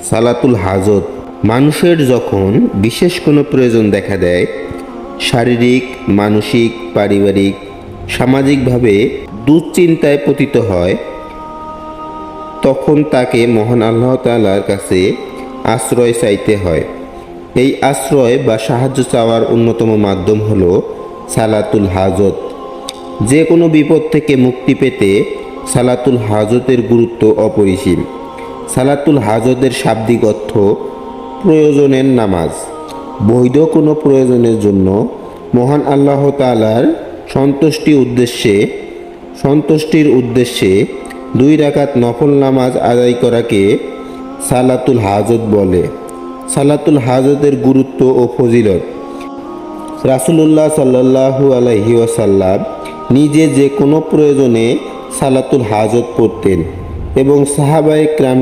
সালাতুল হাজত। মানুষের যখন বিশেষ কোনো প্রয়োজন দেখা দেয়, শারীরিক, মানসিক, পারিবারিক, সামাজিকভাবে দুশ্চিন্তায় পতিত হয়, তখন তাকে মহান আল্লাহ তাআলার কাছে আশ্রয় চাইতে হয়। এই আশ্রয় বা সাহায্য চাওয়ার অন্যতম মাধ্যম হল সালাতুল হাজত। যে কোনো বিপদ থেকে মুক্তি পেতে সালাতুল হাজতের গুরুত্ব অপরিসীম। সালাতুল হাজতের শাব্দিক অর্থ প্রয়োজনের নামাজ। বৈধ কোনো প্রয়োজনের জন্য মহান আল্লাহ তাআলার সন্তুষ্টির উদ্দেশ্যে 2 রাকাত নফল নামাজ আদায় করাকে সালাতুল হাজত বলে। সালাতুল হাজতের গুরুত্ব ও ফজিলত। রাসূলুল্লাহ সাল্লাল্লাহু আলাইহি ওয়াসাল্লাম নিজে যে কোনো প্রয়োজনে সালাতুল হাজত পড়তেন এবং সাহাবায়ে কেরাম